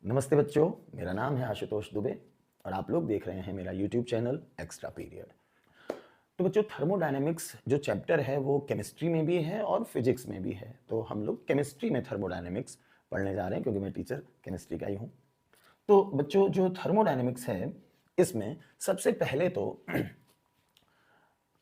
नमस्ते बच्चों, मेरा नाम है आशुतोष दुबे और आप लोग देख रहे हैं मेरा यूट्यूब चैनल एक्स्ट्रा पीरियड। तो बच्चों, थर्मोडायनेमिक्स जो चैप्टर है वो केमिस्ट्री में भी है और फिजिक्स में भी है। तो हम लोग केमिस्ट्री में थर्मोडायनेमिक्स पढ़ने जा रहे हैं क्योंकि मैं टीचर केमिस्ट्री का ही हूँ। तो बच्चों, जो थर्मोडायनेमिक्स है इसमें सबसे पहले तो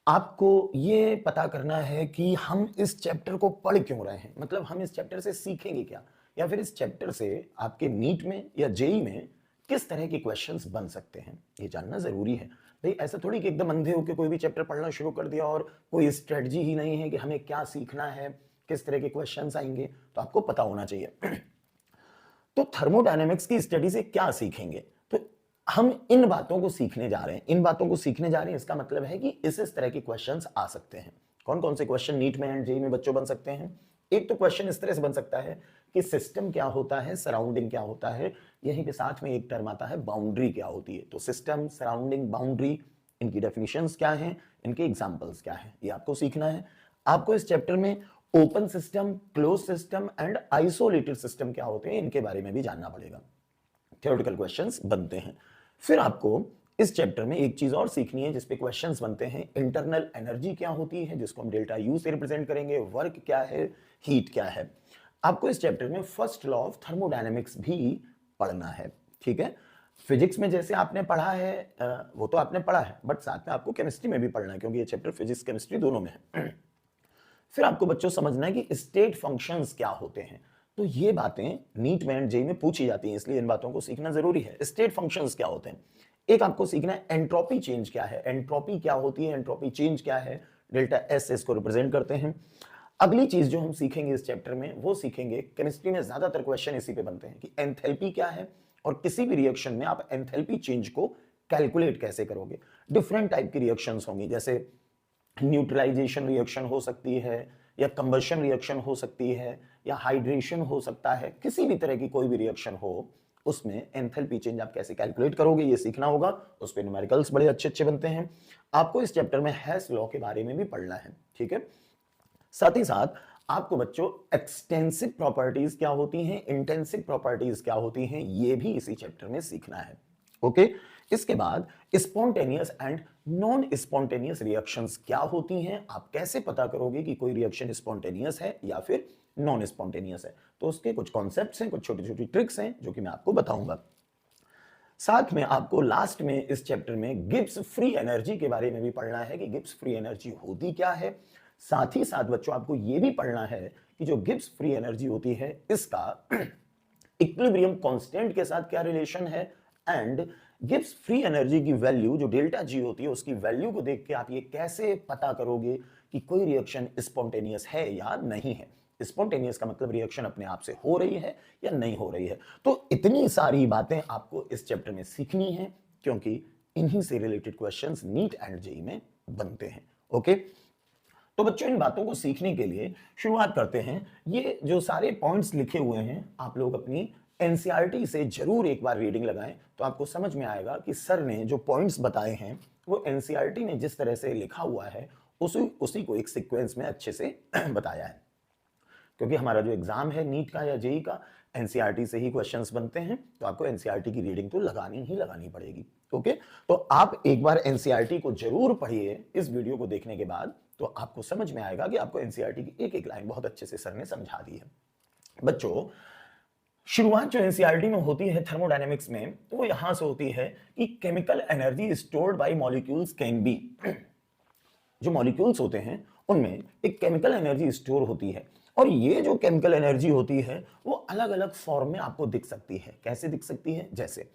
आपको ये पता करना है कि हम इस चैप्टर को पढ़ क्यों रहे हैं, मतलब हम इस चैप्टर से सीखेंगे क्या, या फिर इस चैप्टर से आपके नीट में या जेई में किस तरह के क्वेश्चंस बन सकते हैं, ये जानना जरूरी है। भाई ऐसा थोड़ी कि एकदम अंधे होकर कोई भी चैप्टर पढ़ना शुरू कर दिया और कोई स्ट्रेटजी ही नहीं है कि हमें क्या सीखना है, किस तरह के क्वेश्चंस आएंगे, तो आपको पता होना चाहिए। तो थर्मोडायनेमिक्स की स्टडी से क्या सीखेंगे, तो हम इन बातों को सीखने जा रहे हैं। इन बातों को सीखने जा रहे हैं इसका मतलब है कि इस तरह के क्वेश्चंस आ सकते हैं। कौन कौन से क्वेश्चन नीट में एंड जेईई में बच्चों बन सकते हैं? एक तो क्वेश्चन इस तरह से बन सकता है कि सिस्टम क्या होता है, सराउंडिंग क्या होता है। यहीं पे साथ में एक टर्म आता है बाउंड्री क्या होती है। तो सिस्टम, सराउंडिंग, बाउंड्री, इनकी डेफिनेशंस क्या हैं, इनके एग्जांपल्स क्या हैं, ये आपको सीखना है। आपको इस चैप्टर में open system, close system and isolated system क्या होते हैं, इनके बारे में भी जानना पड़ेगा। थ्योरेटिकल क्वेश्चंस बनते हैं। फिर आपको इस चैप्टर में एक चीज और सीखनी है जिसपे क्वेश्चंस बनते हैं। इंटरनल एनर्जी क्या होती है, जिसको हम डेल्टा यू से रिप्रेजेंट करेंगे। वर्क क्या है, हीट क्या है। आपको इस चैप्टर में फर्स्ट लॉ ऑफ थर्मोडायनेमिक्स भी पढ़ना है, ठीक है। फिजिक्स में जैसे आपने पढ़ा है वो तो आपने पढ़ा है, बट साथ में आपको केमिस्ट्री में भी पढ़ना है क्योंकि ये चैप्टर फिजिक्स केमिस्ट्री दोनों में है। फिर आपको बच्चों समझना है कि स्टेट फंक्शंस क्या होते हैं। तो ये बातें नीट में एंड जेईई में पूछी जाती हैं, इसलिए इन बातों को सीखना जरूरी है। स्टेट फंक्शंस क्या होते हैं, एक आपको सीखना है एंट्रोपी चेंज क्या है। एंट्रोपी क्या होती है, एंट्रोपी चेंज क्या है, डेल्टा एस इसको रिप्रेजेंट करते हैं। अगली चीज जो हम सीखेंगे इस चैप्टर में वो सीखेंगे, केमिस्ट्री में ज्यादातर क्वेश्चन इसी पे बनते हैं कि एंथैल्पी क्या है और किसी भी रिएक्शन में आप एंथैल्पी चेंज को कैलकुलेट कैसे करोगे। डिफरेंट टाइप की रिएक्शंस होंगी, जैसे न्यूट्रलाइजेशन रिएक्शन हो सकती है, या कंबशन रिएक्शन हो सकती है, या हाइड्रेशन हो सकता है। किसी भी तरह की कोई भी रिएक्शन हो उसमें एंथैल्पी चेंज आप कैसे कैलकुलेट करोगे ये सीखना होगा। उस पे न्यूमेरिकल्स बड़े अच्छे अच्छे बनते हैं। आपको इस चैप्टर में हेस लॉ के बारे में भी पढ़ना है, ठीक है। साथ ही साथ आपको बच्चों एक्सटेंसिव प्रॉपर्टीज क्या होती हैं, इंटेंसिव प्रॉपर्टीज क्या होती हैं, ये भी इसी चैप्टर में सीखना है, ओके। इसके बाद spontaneous and non spontaneous reactions क्या होती हैं, आप कैसे पता करोगे कि कोई रिएक्शन स्पॉन्टेनियस है या फिर नॉन स्पॉन्टेनियस है। तो उसके कुछ कॉन्सेप्ट्स हैं, कुछ छोटी छोटी ट्रिक्स हैं जो कि मैं आपको बताऊंगा। साथ में आपको लास्ट में इस चैप्टर में गिब्स फ्री एनर्जी के बारे में भी पढ़ना है कि गिब्स फ्री एनर्जी होती क्या है। साथ ही साथ बच्चों आपको यह भी पढ़ना है कि जो गिब्स फ्री एनर्जी होती है इसका इक्विलिब्रियम कांस्टेंट के साथ क्या रिलेशन है, एंड गिब्स फ्री एनर्जी की वैल्यू जो डेल्टा जी होती है उसकी वैल्यू को देख के आप ये कैसे पता करोगे कि कोई रिएक्शन स्पॉन्टेनियस है या नहीं है। स्पॉन्टेनियस का मतलब रिएक्शन अपने आप से हो रही है या नहीं हो रही है। तो इतनी सारी बातें आपको इस चैप्टर में सीखनी है क्योंकि इन्हीं से related questions neat and JEE में बनते हैं, ओके। तो बच्चों इन बातों को सीखने के लिए शुरुआत करते हैं। ये जो सारे पॉइंट्स लिखे हुए हैं आप लोग अपनी एनसीईआरटी से जरूर एक बार रीडिंग लगाएं, तो आपको समझ में आएगा कि सर ने जो पॉइंट्स बताए हैं वो एनसीईआरटी ने जिस तरह से लिखा हुआ है उसी उसी को एक सीक्वेंस में अच्छे से बताया है। क्योंकि हमारा जो एग्जाम है नीट का या जेईई का, एनसीईआरटी से ही क्वेश्चंस बनते हैं, तो आपको एनसीईआरटी की रीडिंग तो लगानी ही लगानी पड़ेगी, ओके। तो आप एक बार एनसीईआरटी को जरूर पढ़िए इस वीडियो को देखने के बाद, तो आपको समझ में आएगा कि आपको एनसीईआरटी की एक एक लाइन बहुत अच्छे से सर ने समझा दी है। बच्चों, शुरुआत जो एनसीईआरटी में होती है थर्मोडायनेमिक्स में, तो वो यहां से होती है कि chemical energy stored bye molecules can be. जो मॉलिक्यूल्स होते हैं उनमें एक केमिकल एनर्जी स्टोर होती है, और ये जो केमिकल एनर्जी होती है वो अलग अलग फॉर्म में आपको दिख सकती है। कैसे दिख सकती है, जैसे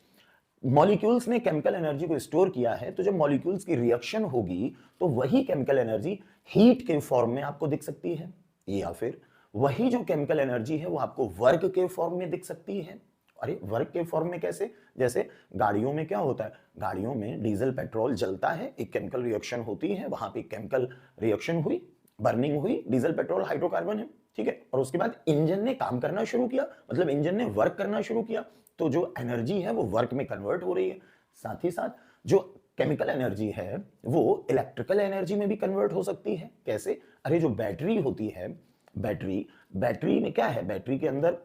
मॉलिक्यूल्स ने केमिकल एनर्जी को स्टोर किया है, तो जब मॉलिक्यूल्स की रिएक्शन होगी तो वही केमिकल एनर्जी हीट के फॉर्म में आपको दिख सकती है, या फिर वही जो केमिकल एनर्जी है वो आपको वर्क के फॉर्म में दिख सकती है। अरे वर्क के फॉर्म में कैसे, जैसे गाड़ियों में क्या होता है, गाड़ियों में डीजल पेट्रोल जलता है, एक केमिकल रिएक्शन होती है, वहां पे केमिकल रिएक्शन हुई, बर्निंग हुई, डीजल पेट्रोल हाइड्रोकार्बन है, ठीक है। और उसके बाद इंजन ने काम करना शुरू किया, मतलब इंजन ने वर्क करना शुरू किया, तो जो एनर्जी है वो वर्क में कन्वर्ट हो रही है। साथ ही साथ जो केमिकल एनर्जी है वो इलेक्ट्रिकल एनर्जी में भी कन्वर्ट हो सकती है। कैसे, अरे जो बैटरी होती है, बैटरी बैटरी में क्या है, बैटरी के अंदर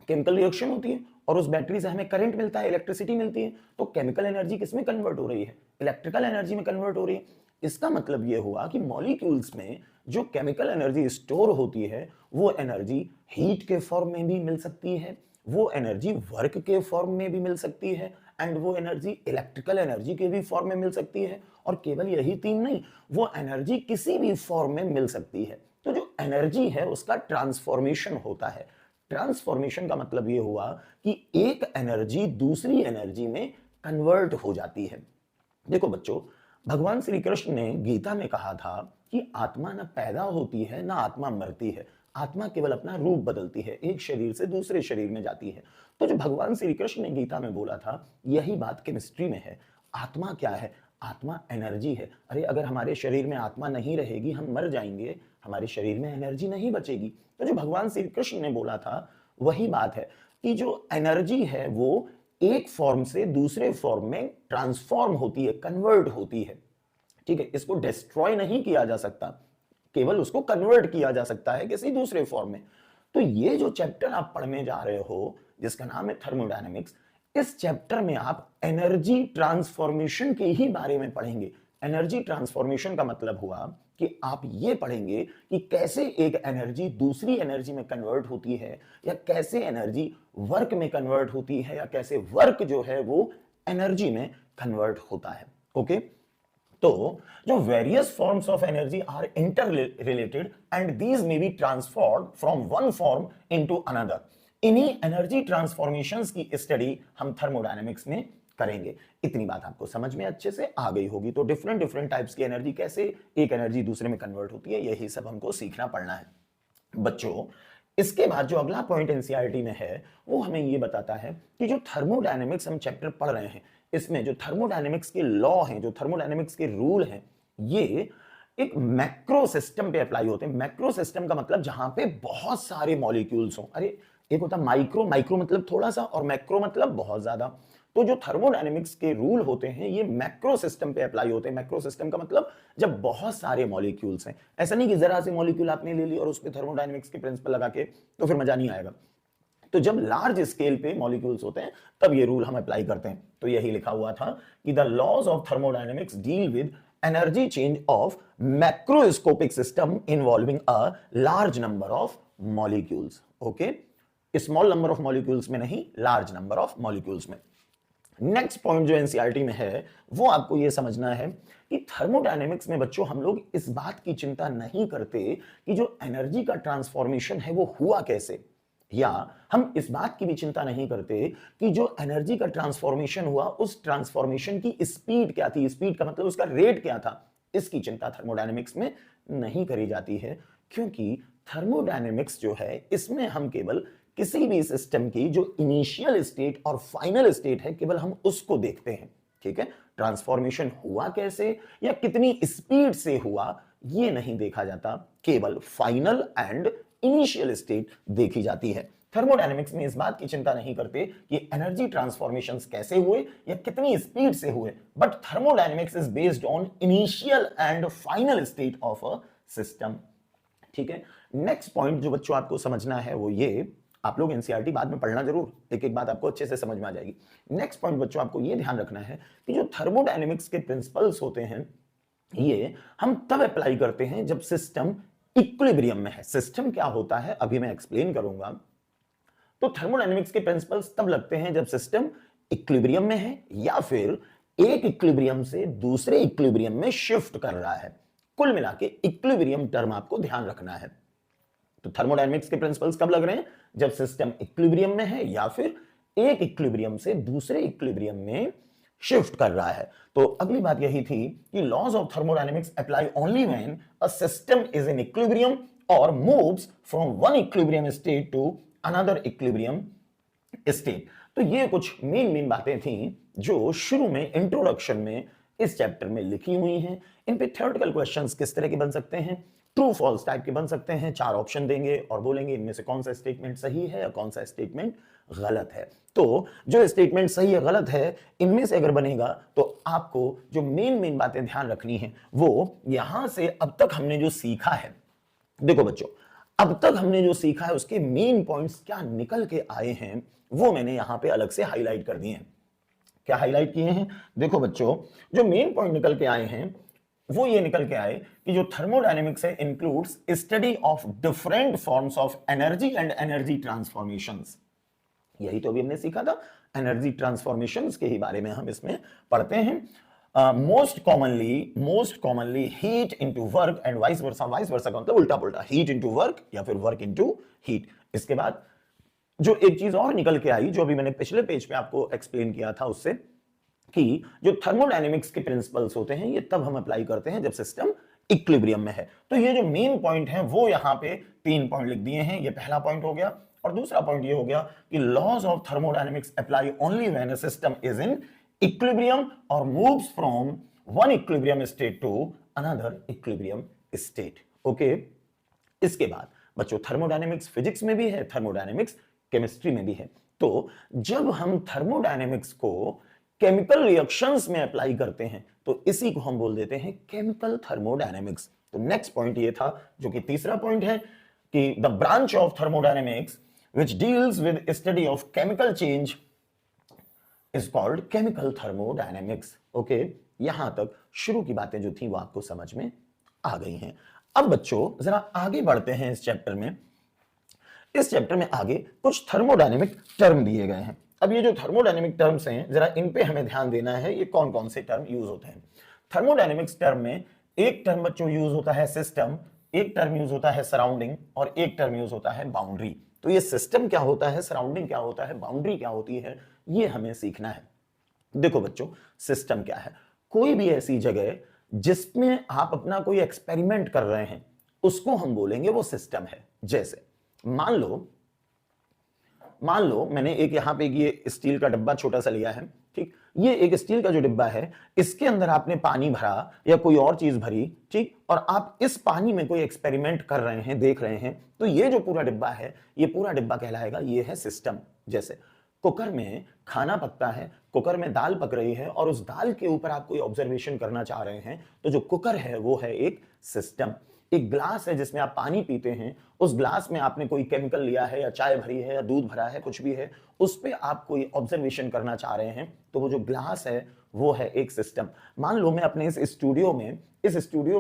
केमिकल रिएक्शन होती है और उस बैटरी से हमें करंट मिलता है, इलेक्ट्रिसिटी मिलती है। तो केमिकल एनर्जी किस में कन्वर्ट हो रही है? इलेक्ट्रिकल एनर्जी में कन्वर्ट हो रही है। इसका मतलब ये हुआ कि मॉलिक्यूल्स में जो केमिकल एनर्जी स्टोर होती है वो एनर्जी हीट के फॉर्म में भी मिल सकती है, वो एनर्जी वर्क के फॉर्म में भी मिल सकती है, एंड वो एनर्जी इलेक्ट्रिकल एनर्जी के भी फॉर्म में मिल सकती है। और केवल यही तीन नहीं, वो एनर्जी किसी भी फॉर्म में मिल सकती है। तो जो एनर्जी है उसका ट्रांसफॉर्मेशन होता है। ट्रांसफॉर्मेशन का मतलब ये हुआ कि एक एनर्जी दूसरी एनर्जी में कन्वर्ट हो जाती है। देखो बच्चों, भगवान श्री कृष्ण ने गीता में कहा था कि आत्मा न पैदा होती है ना आत्मा मरती है, आत्मा केवल अपना रूप बदलती है, एक शरीर से दूसरे शरीर में जाती है। तो जो भगवान श्री कृष्ण ने गीता में बोला था यही बात केमिस्ट्री में है। आत्मा क्या है? आत्मा एनर्जी है। अरे अगर हमारे शरीर में आत्मा नहीं रहेगी, हम मर जाएंगे, हमारे शरीर में एनर्जी नहीं बचेगी। तो जो भगवान श्री कृष्ण ने बोला था वही बात है कि जो एनर्जी है वो एक फॉर्म से दूसरे फॉर्म में ट्रांसफॉर्म होती है, कन्वर्ट होती है। ठीक है, इसको डिस्ट्रॉय नहीं किया जा सकता, केवल उसको कन्वर्ट किया जा सकता है किसी दूसरे फॉर्म में। तो ये जो चैप्टर आप पढ़ने जा रहे हो जिसका नाम है थर्मोडायनेमिक्स, इस चैप्टर में आप एनर्जी ट्रांसफॉर्मेशन के ही बारे में पढ़ेंगे। एनर्जी ट्रांसफॉर्मेशन का मतलब हुआ कि आप ये पढ़ेंगे कि कैसे एक एनर्जी दूसरी एनर्जी में कन्वर्ट होती है, या कैसे एनर्जी वर्क में कन्वर्ट होती है, या कैसे वर्क जो है वो एनर्जी में कन्वर्ट होता है। ओके, तो जो various forms of energy are interrelated and these may be transform from one form into another, इन्हीं एनर्जी ट्रांसफॉर्मेशंस की स्टडी हम थर्मोडायनेमिक्स में करेंगे। इतनी बात आपको समझ में अच्छे से आ गई होगी। तो डिफरेंट डिफरेंट टाइप्स की एनर्जी, कैसे एक एनर्जी दूसरे में कन्वर्ट होती है, यही सब हमको सीखना पड़ना है बच्चों। इसके बाद जो अगला पॉइंट एनसीईआरटी में है वो हमें ये बताता है कि जो थर्मोडायनेमिक्स हम चैप्टर पढ़ रहे हैं, इसमें जो थर्मोडायनेमिक्स के लॉ हैं, जो थर्मोडायनेमिक्स के रूल हैं, ये एक मैक्रो सिस्टम पे अप्लाई होते हैं। मैक्रो सिस्टम का मतलब जहां पे बहुत सारे मॉलिक्यूल्स हों। अरे एक होता है माइक्रो, माइक्रो मतलब थोड़ा सा, और मैक्रो मतलब बहुत ज्यादा। तो जो थर्मोडायनेमिक्स के रूल होते हैं ये मैक्रो सिस्टम पे अप्लाई होते हैं। मैक्रो सिस्टम का मतलब जब बहुत सारे मॉलिक्यूल्स हैं, ऐसा नहीं कि जरा से मॉलिक्यूल आपने ले ली और उस पर थर्मोडायनेमिक्स के प्रिंसिपल लगा के तो फिर मजा नहीं आएगा। तो जब लार्ज स्केल पे मॉलिक्यूल्स होते हैं तब ये रूल हम अप्लाई करते हैं। तो यही लिखा हुआ था कि the laws of thermodynamics deal with energy change of macroscopic system involving a large number of molecules. Okay, small number of molecules में नहीं, लार्ज नंबर ऑफ मॉलिक्यूल्स में। नेक्स्ट पॉइंट जो एनसीईआरटी में है वो आपको यह समझना है कि थर्मोडायनेमिक्स में बच्चों हम लोग इस बात की चिंता नहीं करते कि जो एनर्जी का ट्रांसफॉर्मेशन है वो हुआ कैसे, या हम इस बात की भी चिंता नहीं करते कि जो एनर्जी का ट्रांसफॉर्मेशन हुआ उस ट्रांसफॉर्मेशन की स्पीड क्या थी, स्पीड का मतलब उसका रेट क्या था। इसकी चिंता थर्मोडायनेमिक्स में नहीं करी जाती है, क्योंकि थर्मोडायनेमिक्स जो है इसमें हम केवल किसी भी सिस्टम की जो इनिशियल स्टेट और फाइनल स्टेट है केवल हम उसको देखते हैं। ठीक है, ट्रांसफॉर्मेशन हुआ कैसे या कितनी स्पीड से हुआ ये नहीं देखा जाता, केवल फाइनल एंड इनिशियल स्टेट देखी जाती है। थर्मोडायनेमिक्स में इस बात की चिंता नहीं करते कि एनर्जी ट्रांसफॉर्मेशंस कैसे हुए या कितनी स्पीड से हुए, but thermodynamics is based on initial and final state of a system. ठीक है, नेक्स्ट पॉइंट जो बच्चों आपको समझना है वो ये, आप लोग एनसीईआरटी बाद में पढ़ना जरूर, एक एक बात आपको अच्छे से समझ में आ जाएगी। नेक्स्ट पॉइंट बच्चों आपको ये ध्यान रखना है कि जो थर्मोडायनेमिक्स के प्रिंसिपल्स होते हैं ये हम तब अप्लाई करते हैं जब सिस्टम इक्विलिब्रियम में है। सिस्टम क्या होता है अभी मैं एक्सप्लेन करूंगा। तो थर्मोडायनेमिक्स के प्रिंसिपल्स तब लगते हैं जब सिस्टम इक्विलिब्रियम में है या फिर एक इक्विलिब्रियम से दूसरे इक्विलिब्रियम में शिफ्ट कर रहा है। कुल मिला के इक्विलिब्रियम टर्म आपको ध्यान रखना है। तो थर्मोडायनेमिक्स के प्रिंसिपल्स कब लग रहे हैं? जब सिस्टम इक्विलिब्रियम में है या फिर एक इक्विलिब्रियम से दूसरे इक्विलिब्रियम में शिफ्ट कर रहा है। तो अगली बात यही थी कि laws of thermodynamics apply only when a system is in equilibrium और moves from one equilibrium state to another equilibrium state. तो ये कुछ मेन बातें थी जो शुरू में इंट्रोडक्शन में इस चैप्टर में लिखी हुई हैं। इन पे थ्योरेटिकल क्वेश्चंस किस तरह के बन सकते हैं, ट्रू फॉल्स टाइप के बन सकते हैं। 4 ऑप्शन देंगे और बोलेंगे इनमें से कौन सा स्टेटमेंट सही है या कौन सा स्टेटमेंट गलत है। तो जो स्टेटमेंट सही है गलत है इनमें से अगर बनेगा तो आपको जो मेन बातें ध्यान रखनी है वो यहां से अब तक हमने जो सीखा है। देखो बच्चों, अब तक हमने जो सीखा है उसके मेन पॉइंट्स क्या निकल के आए हैं वो मैंने यहां पे अलग से हाईलाइट कर दिए हैं। क्या हाईलाइट किए हैं? देखो बच्चों, जो मेन पॉइंट निकल के आए हैं वो ये निकल के आए कि जो थर्मोडायनेमिक्स है includes study of different forms of energy and energy transformations. यही तो अभी हमने सीखा था, एनर्जी ट्रांसफॉर्मेशंस के ही बारे में हम इसमें पढ़ते हैं। Most commonly heat into work and vice versa का मतलब उल्टा पुल्टा, हीट इनटू वर्क या फिर वर्क इनटू हीट। इसके बाद जो एक चीज और निकल के आई जो अभी मैंने पिछले पेज पे आपको एक्सप्लेन किया था उससे, कि जो थर्मोडायनेमिक्स के प्रिंसिपल्स होते हैं ये तब हम अप्लाई करते हैं जब सिस्टम इक्विलिब्रियम में है। तो ये जो मेन पॉइंट है वो यहां पे 3 पॉइंट लिख दिए हैं। ये पहला पॉइंट हो गया और दूसरा पॉइंट ये हो गया कि laws of thermodynamics apply only when a system is in equilibrium और moves from one equilibrium state to another equilibrium state. Okay, इसके बाद बच्चों थर्मोडायनेमिक्स फिजिक्स में भी है, थर्मोडायनेमिक्स केमिस्ट्री में भी है। तो जब हम थर्मोडायनेमिक्स को केमिकल रिएक्शंस में अप्लाई करते हैं तो इसी को हम बोल देते हैं केमिकल थर्मोडायनेमिक्स। तो नेक्स्ट पॉइंट ये था जो कि तीसरा पॉइंट है कि the branch of thermodynamics which deals with study of chemical change is called chemical thermodynamics. Okay, यहां तक शुरू की बातें जो थी वो आपको समझ में आ गई हैं। अब बच्चों जरा आगे बढ़ते हैं इस चैप्टर में। इस चैप्टर में आगे कुछ थर्मोडायनेमिक टर्म दिए गए हैं। अब ये जो थर्मोडायनेमिक टर्म्स हैं जरा इन पे हमें ध्यान देना है, ये कौन कौन से टर्म यूज होते हैं। थर्मोडायनेमिक्स टर्म में एक टर्म बच्चों यूज होता है सिस्टम, एक टर्म यूज होता है सराउंडिंग और एक टर्म यूज होता है बाउंड्री। तो ये सिस्टम क्या होता है, सराउंडिंग क्या होता है, बाउंड्री क्या होती है, ये हमें सीखना है। देखो बच्चों, सिस्टम क्या है? कोई भी ऐसी जगह जिसमें आप अपना कोई एक्सपेरिमेंट कर रहे हैं उसको हम बोलेंगे वो सिस्टम है। जैसे मान लो मैंने एक यहां पे ये स्टील का डब्बा छोटा सा लिया है, ठीक। ये एक स्टील का जो डिब्बा है इसके अंदर आपने पानी भरा या कोई और चीज भरी, ठीक, और आप इस पानी में कोई एक्सपेरिमेंट कर रहे हैं, देख रहे हैं, तो ये जो पूरा डिब्बा है ये पूरा डिब्बा कहलाएगा, ये है सिस्टम। जैसे कुकर में खाना पकता है, कुकर में दाल पक रही है और उस दाल के ऊपर आप कोई ऑब्जर्वेशन करना चाह रहे हैं, तो जो कुकर है वो है एक सिस्टम। एक ग्लास है जिसमें आप पानी पीते हैं, उस ग्लास में आपने कोई केमिकल लिया है या चाय भरी है या दूध भरा है, कुछ भी है, उस पे आप कोई ऑब्जर्वेशन करना चाह रहे हैं, तो वो जो ग्लास है वो है एक सिस्टम। मान लो मैं अपने इस स्टूडियो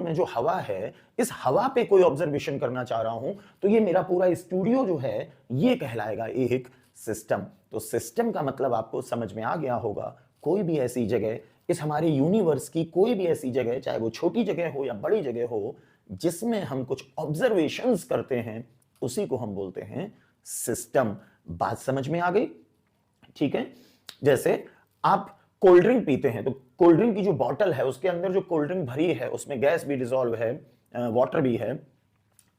में जो हवा है, इस हवा पे कोई ऑब्जर्वेशन करना चाह रहा हूं, तो ये मेरा पूरा स्टूडियो जो है ये कहलाएगा एक सिस्टम। तो सिस्टम का मतलब आपको समझ में आ गया होगा। कोई भी ऐसी जगह, इस हमारे यूनिवर्स की कोई भी ऐसी जगह, चाहे वो छोटी जगह हो या बड़ी जगह हो, जिसमें हम कुछ ऑब्जर्वेशंस करते हैं, उसी को हम बोलते हैं सिस्टम। बात समझ में आ गई? ठीक है। जैसे आप कोल्ड ड्रिंक पीते हैं, तो कोल्ड ड्रिंक की जो बॉटल है उसके अंदर जो कोल्ड ड्रिंक भरी है उसमें गैस भी डिसॉल्व है, वाटर भी है।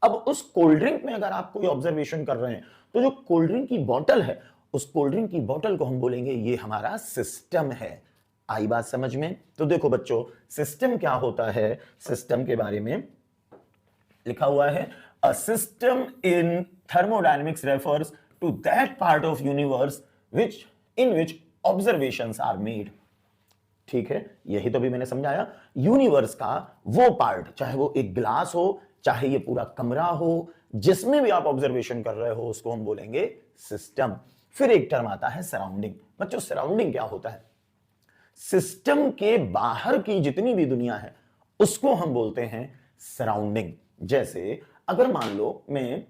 अब उस कोल्ड ड्रिंक में अगर आप कोई ऑब्जर्वेशन कर रहे हैं, तो जो कोल्ड ड्रिंक की बॉटल है, उस कोल्ड ड्रिंक की बॉटल को हम बोलेंगे ये हमारा सिस्टम है। आई बात समझ में? तो देखो बच्चों, सिस्टम क्या होता है, सिस्टम के बारे में लिखा हुआ है, a system in thermodynamics refers to that part of universe in which observations are made. ठीक है, यही तो भी मैंने समझाया। यूनिवर्स का वो पार्ट, चाहे वो एक ग्लास हो, चाहे ये पूरा कमरा हो, जिसमें भी आप ऑब्जर्वेशन कर रहे हो, उसको हम बोलेंगे सिस्टम। फिर एक टर्म आता है सराउंडिंग। बच्चों, सराउंडिंग क्या होता है? सिस्टम के बाहर की जितनी भी दुनिया है उसको हम बोलते हैं सराउंडिंग। जैसे अगर मान लो मैं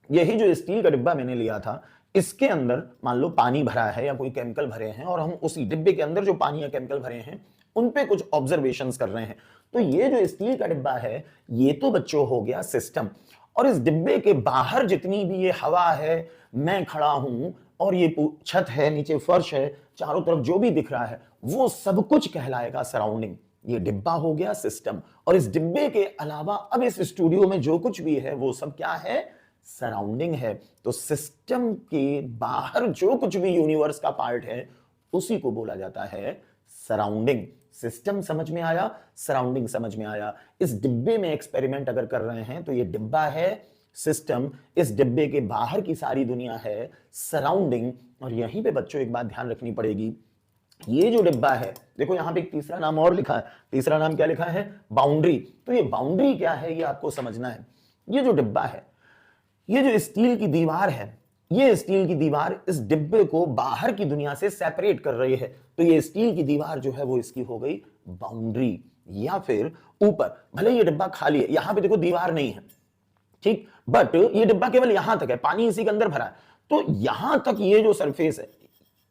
यही जो स्टील का डिब्बा मैंने लिया था, इसके अंदर मान लो पानी भरा है या कोई केमिकल भरे हैं, और हम उसी डिब्बे के अंदर जो पानी या केमिकल भरे हैं उन पे कुछ ऑब्जर्वेशंस कर रहे हैं, तो ये जो स्टील का डिब्बा है ये तो बच्चों हो गया सिस्टम। और इस डिब्बे के बाहर जितनी भी ये हवा है, मैं खड़ा हूं और ये छत है, नीचे फर्श है, चारों तरफ जो भी दिख रहा है वो सब कुछ कहलाएगा सराउंडिंग। ये डिब्बा हो गया सिस्टम, और इस डिब्बे के अलावा अब इस स्टूडियो में जो कुछ भी है वो सब क्या है? सराउंडिंग है। तो सिस्टम के बाहर जो कुछ भी यूनिवर्स का पार्ट है उसी को बोला जाता है सराउंडिंग। सिस्टम समझ में आया, सराउंडिंग समझ में आया। इस डिब्बे में एक्सपेरिमेंट अगर कर रहे हैं तो ये डिब्बा है सिस्टम, इस डिब्बे के बाहर की सारी दुनिया है सराउंडिंग। और यहीं पे बच्चों एक बात ध्यान रखनी पड़ेगी, ये जो डिब्बा है, देखो यहां पे एक तीसरा नाम और लिखा है। तीसरा नाम क्या लिखा है? बाउंड्री। तो ये बाउंड्री क्या है ये आपको समझना है। ये जो डिब्बा है ये जो स्टील की दीवार है, ये स्टील की दीवार इस डिब्बे को बाहर की दुनिया से सेपरेट कर रही है। तो ये स्टील की दीवार जो है वो इसकी हो गई बाउंड्री, या फिर ऊपर भले ये डिब्बा खाली है, यहां पे देखो दीवार नहीं है, ठीक, बट ये डिब्बा केवल यहां तक है, पानी इसी के अंदर भरा है, तो यहां तक ये जो सरफेस है,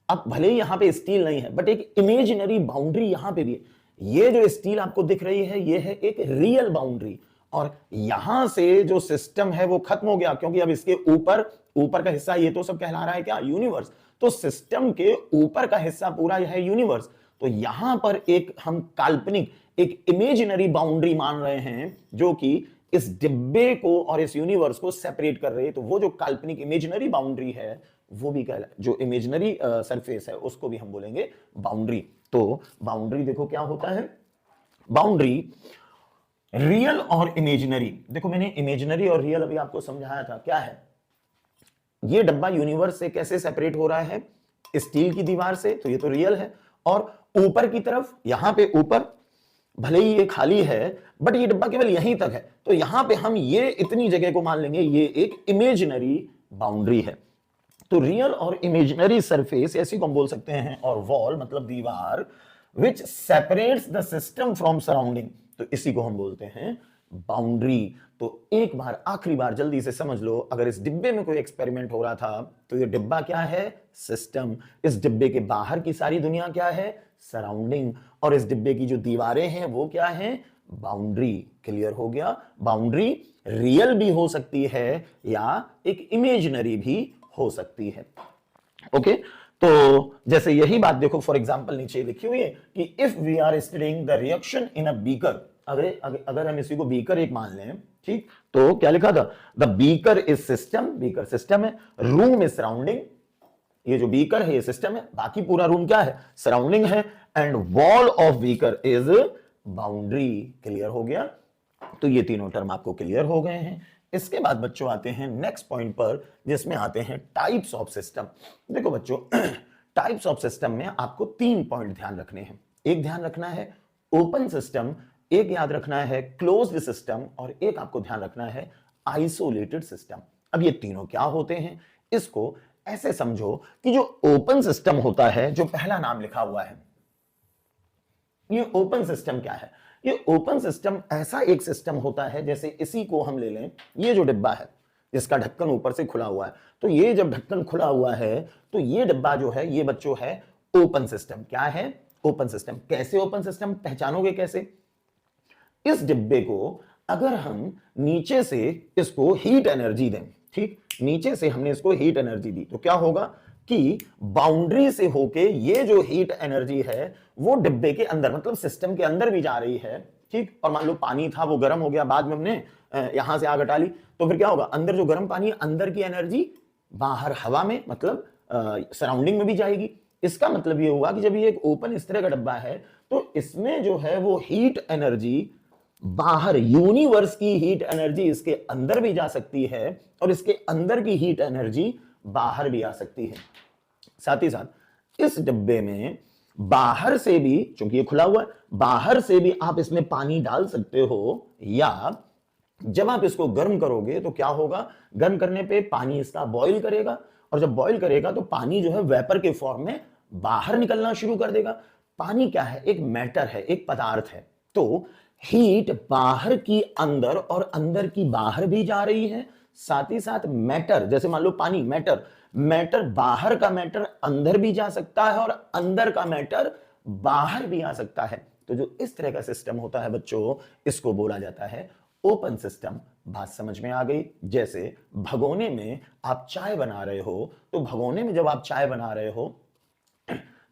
अब भले ही यहां पे स्टील नहीं है बट एक इमेजिनरी बाउंड्री यहां पे भी है। ये जो स्टील आपको दिख रही है ये है एक रियल बाउंड्री, और यहां से जो सिस्टम है वो खत्म हो गया, क्योंकि अब इसके ऊपर ऊपर का हिस्सा ये तो सब कहला रहा है क्या, यूनिवर्स। तो सिस्टम के ऊपर का हिस्सा पूरा यह है यूनिवर्स। तो यहां पर एक हम काल्पनिक एक इमेजिनरी बाउंड्री मान रहे हैं जो कि इस डिब्बे को और इस यूनिवर्स को सेपरेट कर रही है। तो वो जो काल्पनिक इमेजिनरी बाउंड्री है वो भी कहला, जो इमेजिनरी सरफेस है उसको भी हम बोलेंगे बाउंड्री। तो बाउंड्री देखो क्या होता है, बाउंड्री रियल और इमेजिनरी। देखो मैंने इमेजिनरी और रियल अभी आपको समझाया था, क्या है ये डब्बा यूनिवर्स से कैसे सेपरेट हो रहा है, स्टील की दीवार से, तो ये तो रियल है। और ऊपर की तरफ यहां पे ऊपर भले ही ये खाली है बट ये डब्बा केवल यहीं तक है, तो यहां पे हम ये इतनी जगह को मान लेंगे ये एक इमेजिनरी बाउंड्री है। तो रियल और इमेजिनरी सरफेस ऐसी को हम बोल सकते हैं, और वॉल मतलब दीवार, which separates the system from surrounding, तो इसी को हम बोलते हैं बाउंड्री। तो एक बार आखिरी बार जल्दी से समझ लो, अगर इस डिब्बे में कोई एक्सपेरिमेंट हो रहा था तो ये डिब्बा क्या है, सिस्टम। इस डिब्बे के बाहर की सारी दुनिया क्या है, सराउंडिंग। और इस डिब्बे की जो दीवारें हैं वो क्या है, बाउंड्री। क्लियर हो गया, बाउंड्री रियल भी हो सकती है या एक इमेजिनरी भी हो सकती है। ओके, तो जैसे यही बात देखो फॉर एग्जांपल नीचे लिखी हुई है कि if we are studying the reaction in a beaker, अगर हम इसी को बीकर एक मान लें, ठीक, तो क्या लिखा था, the beaker is system, beaker system है, रूम इज सराउंडिंग, ये जो बीकर है ये सिस्टम है, बाकी पूरा रूम क्या है, सराउंडिंग है, and wall of beaker is boundary. Clear हो गया, तो ये तीनों टर्म आपको क्लियर हो गए हैं। इसके बाद बच्चों आते हैं नेक्स्ट पॉइंट पर, जिसमें आते हैं टाइप्स ऑफ सिस्टम। देखो बच्चों टाइप्स ऑफ सिस्टम में आपको 3 पॉइंट ध्यान रखने हैं। एक ध्यान रखना है ओपन सिस्टम, एक याद रखना है क्लोज्ड सिस्टम, और एक आपको ध्यान रखना है आइसोलेटेड सिस्टम। अब ये तीनों क्या होते हैं, इसको ऐसे समझो कि जो ओपन सिस्टम होता है, जो पहला नाम लिखा हुआ है, ये ओपन सिस्टम क्या है, ये ओपन सिस्टम ऐसा एक सिस्टम होता है, जैसे इसी को हम ले लें, ये जो डिब्बा है जिसका ढक्कन ऊपर से खुला हुआ है, तो ये जब ढक्कन खुला हुआ है तो ये डिब्बा जो है ये बच्चों है ओपन सिस्टम। क्या है, ओपन सिस्टम। कैसे ओपन सिस्टम पहचानोगे कैसे, इस डिब्बे को अगर हम नीचे से इसको हीट एनर्जी दें, ठीक, नीचे से हमने इसको हीट एनर्जी दी तो क्या होगा कि बाउंड्री से होके ये जो हीट एनर्जी है वो डिब्बे के अंदर मतलब सिस्टम के अंदर भी जा रही है, ठीक। और मान लो पानी था वो गर्म हो गया, बाद में हमने यहां से आग हटा ली, तो फिर क्या होगा, अंदर जो गर्म पानी है अंदर की एनर्जी बाहर हवा में मतलब सराउंडिंग में भी जाएगी। इसका मतलब ये हुआ कि जब ये एक ओपन इस तरह का डब्बा है तो इसमें जो है वो हीट एनर्जी बाहर, यूनिवर्स की हीट एनर्जी इसके अंदर भी जा सकती है और इसके अंदर की हीट एनर्जी बाहर भी आ सकती है। साथ ही साथ इस डिब्बे में बाहर से भी, चूंकि ये खुला हुआ है, बाहर से भी आप इसमें पानी डाल सकते हो, या जब आप इसको गर्म करोगे तो क्या होगा, गर्म करने पे पानी इसका बॉईल करेगा, और जब बॉईल करेगा तो पानी जो है वेपर के फॉर्म में बाहर निकलना शुरू कर देगा। पानी क्या है, एक मैटर है, एक पदार्थ है। तो हीट बाहर की अंदर और अंदर की बाहर भी जा रही है। साथ ही साथ मैटर, जैसे मान लो पानी मैटर, मैटर बाहर का मैटर अंदर भी जा सकता है और अंदर का मैटर बाहर भी आ सकता है। तो जो इस तरह का सिस्टम होता है बच्चों, इसको बोला जाता है ओपन सिस्टम। बात समझ में आ गई। जैसे भगोने में आप चाय बना रहे हो, तो भगोने में जब आप चाय बना रहे हो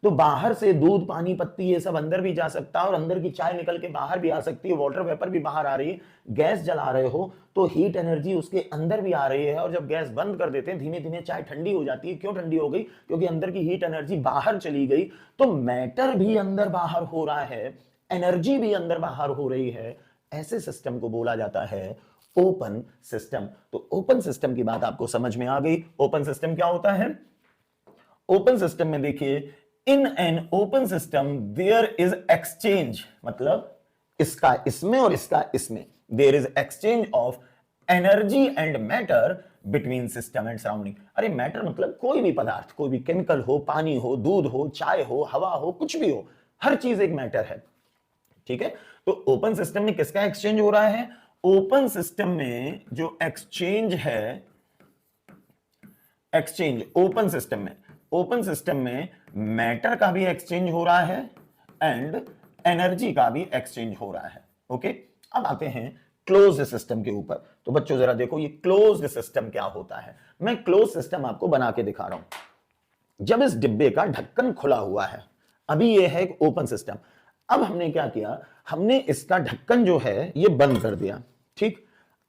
तो बाहर से दूध, पानी, पत्ती ये सब अंदर भी जा सकता है और अंदर की चाय निकल के बाहर भी आ सकती है, वाटर वेपर भी बाहर आ रही है। गैस जला रहे हो तो हीट एनर्जी उसके अंदर भी आ रही है, और जब गैस बंद कर देते हैं धीमे धीमे चाय ठंडी हो जाती है। क्यों ठंडी हो गई, क्योंकि अंदर की हीट एनर्जी बाहर चली गई। तो मैटर भी अंदर बाहर हो रहा है, एनर्जी भी अंदर बाहर हो रही है। ऐसे सिस्टम को बोला जाता है ओपन सिस्टम। तो ओपन सिस्टम की बात आपको समझ में आ गई। ओपन सिस्टम क्या होता है, ओपन सिस्टम में देखिए, in an open system there is exchange, मतलब इसका इसमें और इसका इसमें, there is exchange of energy and matter between system and surrounding. अरे मैटर मतलब कोई भी पदार्थ, कोई भी केमिकल हो, पानी हो, दूध हो, चाय हो, हवा हो, कुछ भी हो, हर चीज एक मैटर है। ठीक है, तो ओपन सिस्टम में किसका एक्सचेंज हो रहा है? ओपन सिस्टम में जो एक्सचेंज है, एक्सचेंज ओपन सिस्टम में मैटर का भी एक्सचेंज हो रहा है एंड एनर्जी का भी एक्सचेंज हो रहा है। ओके, अब आते हैं क्लोज्ड सिस्टम के ऊपर। तो बच्चों जरा देखो ये क्लोज्ड सिस्टम क्या होता है। मैं क्लोज सिस्टम आपको बना के दिखा रहा हूं। जब इस डिब्बे का ढक्कन खुला हुआ है, अभी ये है एक ओपन सिस्टम। अब हमने क्या किया, हमने इसका ढक्कन जो है ये बंद कर दिया। ठीक,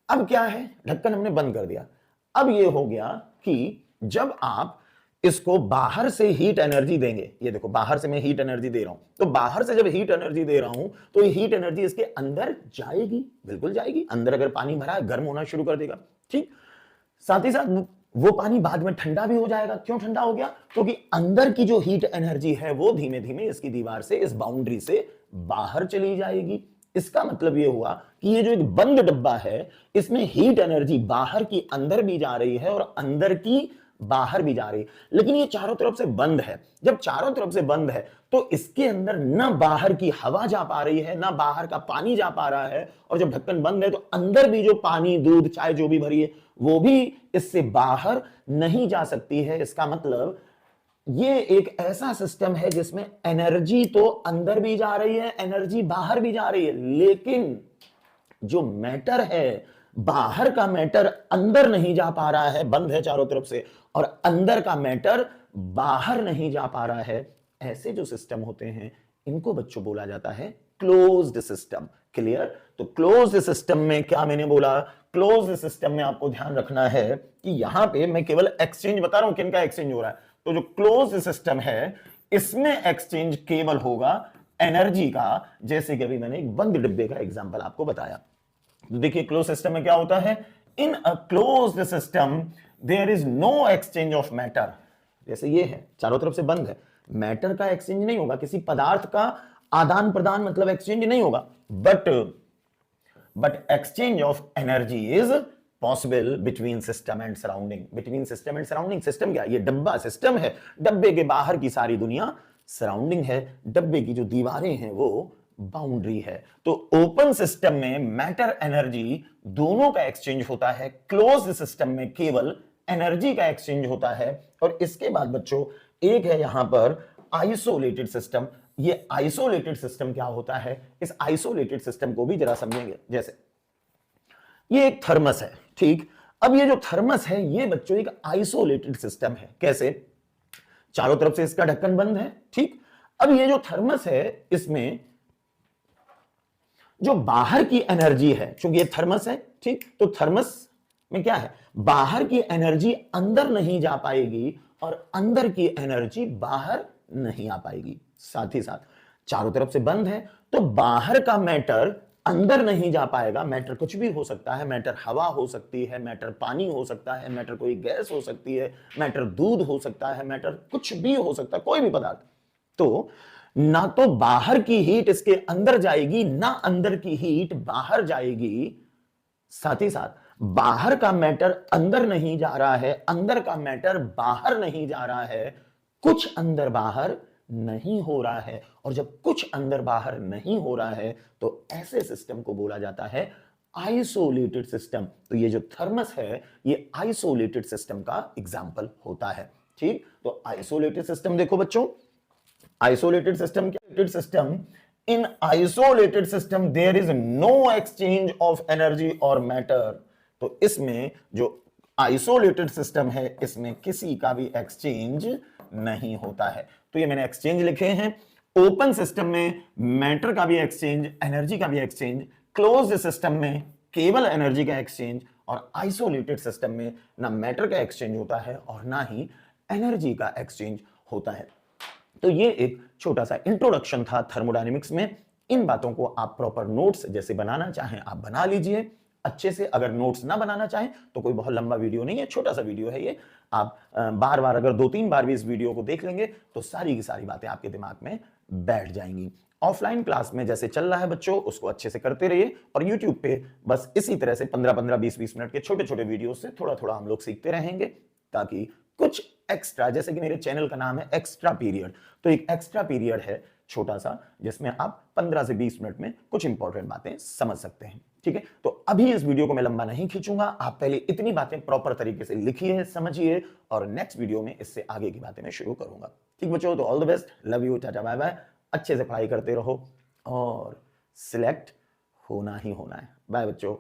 अब क्या है, ढक्कन हमने बंद कर दिया। अब ये हो गया कि जब आप इसको बाहर से हीट एनर्जी देंगे, ये देखो बाहर से मैं हीट एनर्जी दे रहा हूं, तो बाहर से जब हीट एनर्जी दे रहा हूं तो ये हीट एनर्जी इसके अंदर जाएगी, बिल्कुल जाएगी। अंदर अगर पानी भरा है गर्म होना शुरू कर देगा। ठीक, साथ ही साथ वो पानी बाद में ठंडा भी हो जाएगा। क्यों ठंडा हो गया? क्योंकि अंदर की जो हीट एनर्जी है वो धीमे धीमे इसकी दीवार से, इस बाउंड्री से बाहर चली जाएगी। इसका मतलब ये हुआ कि ये जो एक बंद डब्बा है, इसमें हीट एनर्जी बाहर की अंदर भी जा रही है और अंदर की बाहर भी जा रही है। लेकिन ये चारों तरफ से बंद है। जब चारों तरफ से बंद है तो इसके अंदर ना बाहर की हवा जा पा रही है, ना बाहर का पानी जा पा रहा है। और जब ढक्कन बंद है तो अंदर भी जो पानी, दूध, चाय जो भी भरी है वो भी इससे बाहर नहीं जा सकती है। इसका मतलब ये एक ऐसा सिस्टम है जिसमें एनर्जी तो अंदर भी जा रही है, एनर्जी बाहर भी जा रही है, लेकिन जो मैटर है, बाहर का मैटर अंदर नहीं जा पा रहा है, बंद है चारों तरफ से, और अंदर का मैटर बाहर नहीं जा पा रहा है। ऐसे जो सिस्टम होते हैं इनको बच्चों बोला जाता है क्लोज्ड सिस्टम। क्लियर? तो क्लोज्ड सिस्टम में क्या मैंने बोला, क्लोज्ड सिस्टम में आपको ध्यान रखना है कि यहां पे मैं केवल एक्सचेंज बता रहा हूं, किनका एक्सचेंज हो रहा है। तो जो क्लोज्ड सिस्टम है इसमें एक्सचेंज केवल होगा एनर्जी का, जैसे कि अभी मैंने एक बंद डिब्बे का एग्जांपल आपको बताया। तो देखिए क्लोज सिस्टम में क्या होता है, in a closed system there is no exchange of matter. जैसे ये है, चारों तरफ से बंद है, मैटर का एक्सचेंज नहीं होगा, किसी पदार्थ का आदान प्रदान मतलब एक्सचेंज नहीं होगा, but exchange of energy is possible between system and surrounding. Between system and surrounding, system क्या? ये डब्बा सिस्टम है, डब्बे के बाहर की सारी दुनिया सराउंडिंग है, डब्बे की जो दीवारें हैं वो बाउंड्री है। तो ओपन सिस्टम में मैटर एनर्जी दोनों का एक्सचेंज होता है, क्लोज्ड सिस्टम में केवल एनर्जी का एक्सचेंज होता है। और इसके बाद बच्चों एक है यहां पर आइसोलेटेड सिस्टम। ये आइसोलेटेड सिस्टम क्या होता है, इस आइसोलेटेड सिस्टम को भी जरा समझेंगे। जैसे ये एक थर्मस है, ठीक, अब ये जो थर्मस है ये बच्चों एक आइसोलेटेड सिस्टम है। कैसे? चारों तरफ से इसका ढक्कन बंद है, ठीक। अब ये जो थर्मस है इसमें जो बाहर की एनर्जी है, क्योंकि ये थर्मस है, ठीक, तो थर्मस में क्या है, बाहर की एनर्जी अंदर नहीं जा पाएगी और अंदर की एनर्जी बाहर नहीं आ पाएगी। साथ ही साथ चारों तरफ से बंद है तो बाहर का मैटर अंदर नहीं जा पाएगा। मैटर कुछ भी हो सकता है, मैटर हवा हो सकती है, मैटर पानी हो सकता है, मैटर कोई गैस हो सकती है, मैटर दूध हो सकता है, मैटर कुछ भी हो सकता है, कोई भी पदार्थ। तो ना तो बाहर की हीट इसके अंदर जाएगी, ना अंदर की हीट बाहर जाएगी। साथ ही साथ बाहर का मैटर अंदर नहीं जा रहा है, अंदर का मैटर बाहर नहीं जा रहा है, कुछ अंदर बाहर नहीं हो रहा है। और जब कुछ अंदर बाहर नहीं हो रहा है तो ऐसे सिस्टम को बोला जाता है आइसोलेटेड सिस्टम। तो ये जो थर्मस है ये आइसोलेटेड सिस्टम का एग्जाम्पल होता है, ठीक। तो आइसोलेटेड सिस्टम देखो बच्चों, आइसोलेटेड सिस्टम क्या, system, in isolated system there is no exchange of energy और मैटर। तो इसमें जो आइसोलेटेड सिस्टम है इसमें किसी का भी एक्सचेंज नहीं होता है। तो ये मैंने एक्सचेंज लिखे हैं। ओपन सिस्टम में मैटर का भी एक्सचेंज, एनर्जी का भी एक्सचेंज, क्लोज्ड सिस्टम में केवल एनर्जी का एक्सचेंज, और आइसोलेटेड सिस्टम में ना मैटर का एक्सचेंज होता है और ना ही एनर्जी का एक्सचेंज होता है। तो ये एक छोटा सा इंट्रोडक्शन था थर्मोडायनेमिक्स में। इन बातों को आप प्रॉपर नोट्स जैसे बनाना चाहें आप बना लीजिए अच्छे से। अगर नोट्स ना बनाना चाहें तो कोई बहुत लंबा वीडियो नहीं है, छोटा सा वीडियो है ये। आप बार बार अगर 2-3 बार भी इस वीडियो को देख लेंगे तो सारी की सारी बातें आपके दिमाग में बैठ जाएंगी। ऑफलाइन क्लास में जैसे चल रहा है बच्चों, उसको अच्छे से करते रहिए और YouTube पे बस इसी तरह से 15-15, 20-20 मिनट के छोटे छोटे वीडियो से थोड़ा थोड़ा हम लोग सीखते रहेंगे, ताकि कुछ एक्स्ट्रा, जैसे कि मेरे चैनल का नाम है एक्स्ट्रा पीरियड, तो एक एक्स्ट्रा पीरियड है छोटा सा, जिसमें आप 15 से 20 मिनट में कुछ इंपॉर्टेंट बातें समझ सकते हैं। ठीक है, तो अभी इस वीडियो को मैं लंबा नहीं खींचूंगा, आप पहले इतनी बातें प्रॉपर तरीके से लिखिए, समझिए, और नेक्स्ट वीडियो में इससे आगे की बातें मैं शुरू करूंगा। ठीक बच्चों, तो all the best, love you, tata bye bye, अच्छे से पढ़ाई करते रहो और सिलेक्ट होना ही होना है। बाय बच्चों,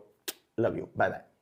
लव यू, बाय बाय।